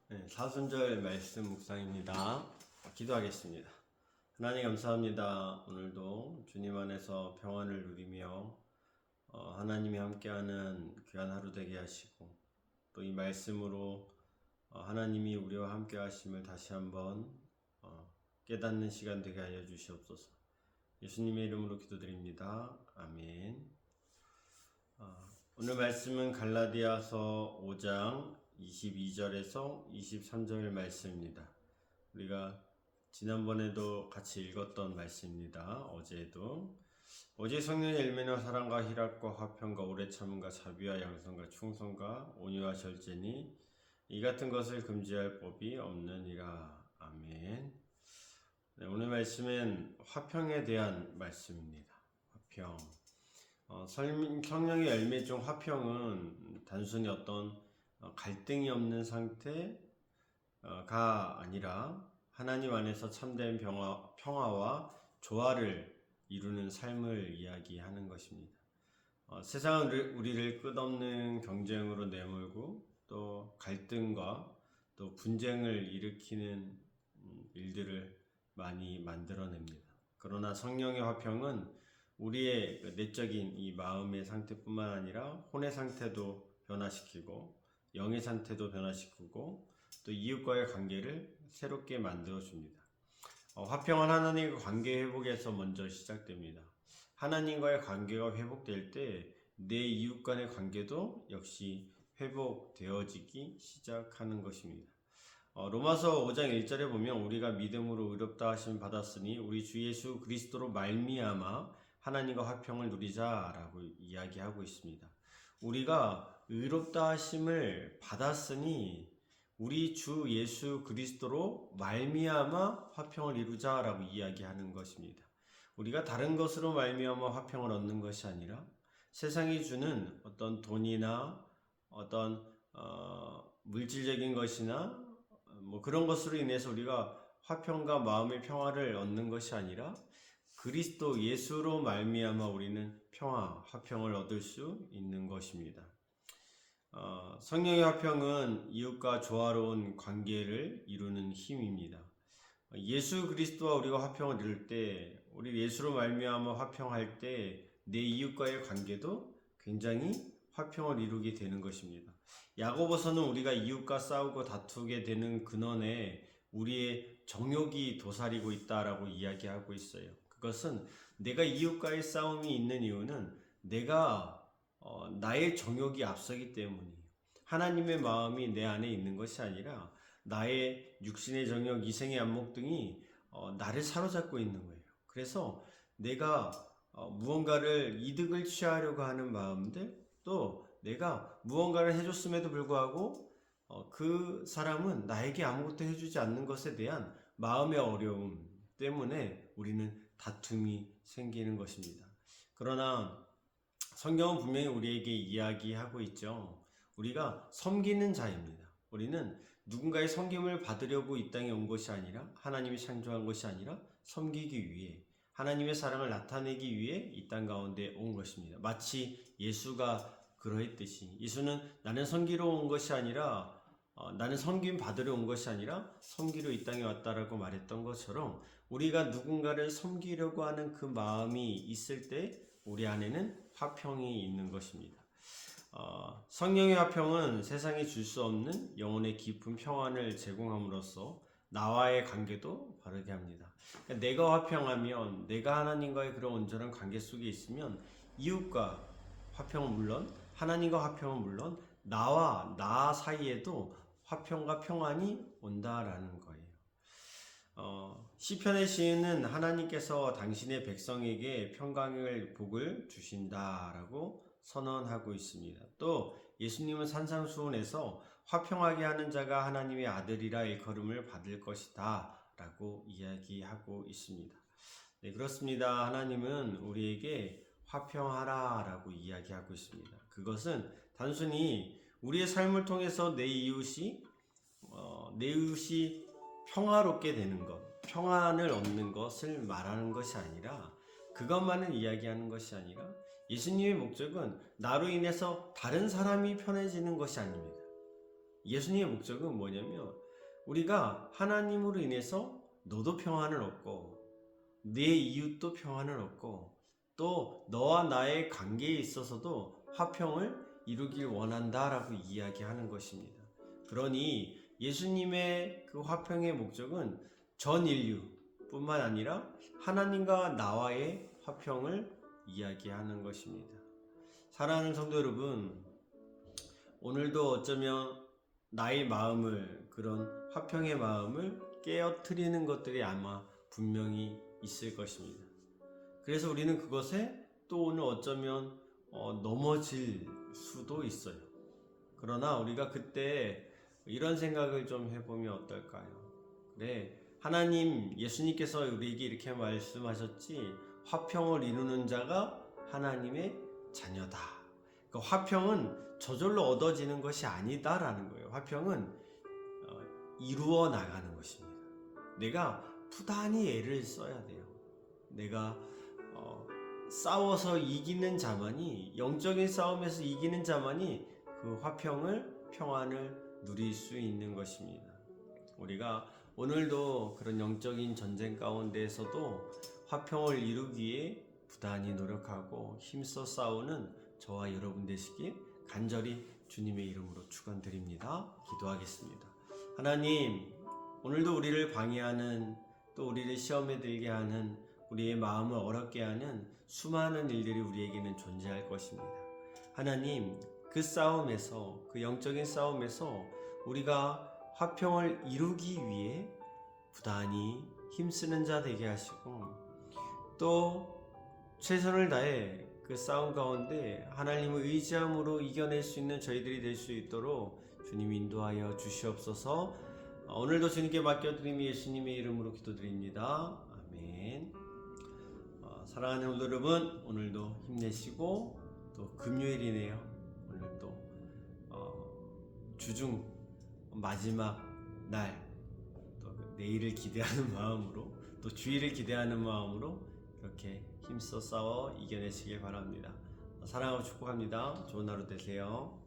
네, 사순절 말씀 묵상입니다. 기도하겠습니다. 하나님 감사합니다. 오늘도 주님 안에서 평안을 누리며 하나님이 함께하는 귀한 하루 되게 하시고 또 이 말씀으로 하나님이 우리와 함께 하심을 다시 한번 깨닫는 시간 되게 하여 주시옵소서. 예수님의 이름으로 기도드립니다. 아멘. 오늘 말씀은 갈라디아서 5장 22절에서 23절 말씀입니다. 우리가 지난번에도 같이 읽었던 말씀입니다. 어제 성령의 열매는 사랑과 희락과 화평과 오래 참음과 자비와 양선과 충성과 온유와 절제니 이 같은 것을 금지할 법이 없느니라. 아멘. 네, 오늘 말씀은 화평에 대한 말씀입니다. 화평. 성령의 열매 중 화평은 단순히 어떤 갈등이 없는 상태가 아니라 하나님 안에서 참된 평화와 조화를 이루는 삶을 이야기하는 것입니다. 세상은 우리를 끝없는 경쟁으로 내몰고 또 갈등과 또 분쟁을 일으키는 일들을 많이 만들어냅니다. 그러나 성령의 화평은 우리의 내적인 이 마음의 상태뿐만 아니라 혼의 상태도 변화시키고 영의 상태도 변화시키고 또 이웃과의 관계를 새롭게 만들어줍니다. 화평은 하나님과 관계 회복에서 먼저 시작됩니다. 하나님과의 관계가 회복될 때 내 이웃 간의 관계도 역시 회복되어지기 시작하는 것입니다. 로마서 5장 1절에 보면 우리가 믿음으로 의롭다 하심 받았으니 우리 주 예수 그리스도로 말미암아 하나님과 화평을 누리자라고 이야기하고 있습니다. 우리가 의롭다 하심을 받았으니 우리 주 예수 그리스도로 말미암아 화평을 이루자라고 이야기하는 것입니다. 우리가 다른 것으로 말미암아 화평을 얻는 것이 아니라 세상이 주는 어떤 돈이나 어떤 물질적인 것이나 그런 것으로 인해서 우리가 화평과 마음의 평화를 얻는 것이 아니라 그리스도 예수로 말미암아 우리는 평화, 화평을 얻을 수 있는 것입니다. 성령의 화평은 이웃과 조화로운 관계를 이루는 힘입니다. 예수 그리스도와 우리가 화평을 이룰 때, 우리 예수로 말미암아 화평할 때 내 이웃과의 관계도 굉장히 화평을 이루게 되는 것입니다. 야고보서는 우리가 이웃과 싸우고 다투게 되는 근원에 우리의 정욕이 도사리고 있다라고 이야기하고 있어요. 그것은 내가 이웃과의 싸움이 있는 이유는 내가 나의 정욕이 앞서기 때문이에요. 하나님의 마음이 내 안에 있는 것이 아니라 나의 육신의 정욕, 이생의 안목 등이 나를 사로잡고 있는 거예요. 그래서 내가 무언가를 이득을 취하려고 하는 마음들, 또 내가 무언가를 해줬음에도 불구하고 그 사람은 나에게 아무것도 해주지 않는 것에 대한 마음의 어려움 때문에 우리는 다툼이 생기는 것입니다. 그러나 성경은 분명히 우리에게 이야기하고 있죠. 우리가 섬기는 자입니다. 우리는 누군가의 섬김을 받으려고 이 땅에 온 것이 아니라, 하나님이 창조한 것이 아니라 섬기기 위해, 하나님의 사랑을 나타내기 위해 이 땅 가운데 온 것입니다. 마치 예수가 그러했듯이, 예수는 나는 섬기러 온 것이 아니라 나는 섬김 받으러 온 것이 아니라 섬기러 이 땅에 왔다라고 말했던 것처럼, 우리가 누군가를 섬기려고 하는 그 마음이 있을 때 우리 안에는 화평이 있는 것입니다. 성령의 화평은 세상이 줄 수 없는 영혼의 깊은 평안을 제공함으로써 나와의 관계도 바르게 합니다. 그러니까 내가 화평하면, 내가 하나님과의 그런 온전한 관계 속에 있으면 이웃과 화평은 물론, 하나님과 화평은 물론, 나와 나 사이에도 화평과 평안이 온다라는 거예요. 시편의 시인은 하나님께서 당신의 백성에게 평강을 복을 주신다라고 선언하고 있습니다. 또 예수님은 산상수훈에서 화평하게 하는 자가 하나님의 아들이라 일컬음을 받을 것이다 라고 이야기하고 있습니다. 네, 그렇습니다. 하나님은 우리에게 화평하라 라고 이야기하고 있습니다. 그것은 단순히 우리의 삶을 통해서 내 이웃이 평화롭게 되는 것, 평안을 얻는 것을 말하는 것이 아니라, 그것만을 이야기하는 것이 아니라 예수님의 목적은 나로 인해서 다른 사람이 편해지는 것이 아닙니다. 예수님의 목적은 뭐냐면 우리가 하나님으로 인해서 너도 평안을 얻고 내 이웃도 평안을 얻고 또 너와 나의 관계에 있어서도 화평을 이루길 원한다라고 이야기하는 것입니다. 그러니 예수님의 그 화평의 목적은 전 인류뿐만 아니라 하나님과 나와의 화평을 이야기하는 것입니다. 사랑하는 성도 여러분, 오늘도 어쩌면 나의 마음을, 그런 화평의 마음을 깨어뜨리는 것들이 아마 분명히 있을 것입니다. 그래서 우리는 그것에 또 오늘 어쩌면 넘어질 수도 있어요. 그러나 우리가 그때 이런 생각을 좀 해보면 어떨까요? 그래, 하나님, 예수님께서 우리에게 이렇게 말씀하셨지, 화평을 이루는 자가 하나님의 자녀다. 그 화평은 저절로 얻어지는 것이 아니다라는 거예요. 화평은 이루어 나가는 것입니다. 내가 부단히 애를 써야 돼요. 내가 싸워서 이기는 자만이, 영적인 싸움에서 이기는 자만이 그 화평을, 평안을 누릴 수 있는 것입니다. 우리가 오늘도 그런 영적인 전쟁 가운데에서도 화평을 이루기 위해 부단히 노력하고 힘써 싸우는 저와 여러분 되시길 간절히 주님의 이름으로 축원드립니다. 기도하겠습니다. 하나님, 오늘도 우리를 방해하는, 또 우리를 시험에 들게 하는, 우리의 마음을 어렵게 하는 수많은 일들이 우리에게는 존재할 것입니다. 하나님, 그 싸움에서, 그 영적인 싸움에서 우리가 화평을 이루기 위해 부단히 힘쓰는 자 되게 하시고, 또 최선을 다해 그 싸움 가운데 하나님을 의지함으로 이겨낼 수 있는 저희들이 될 수 있도록 주님 인도하여 주시옵소서. 오늘도 주님께 맡겨드리며 예수님의 이름으로 기도드립니다. 아멘. 사랑하는 성도 여러분, 오늘도 힘내시고, 또 금요일이네요. 오늘 또 주중 마지막 날, 또 내일을 기대하는 마음으로, 또 주일을 기대하는 마음으로 그렇게 힘써 싸워 이겨내시길 바랍니다. 사랑하고 축복합니다. 좋은 하루 되세요.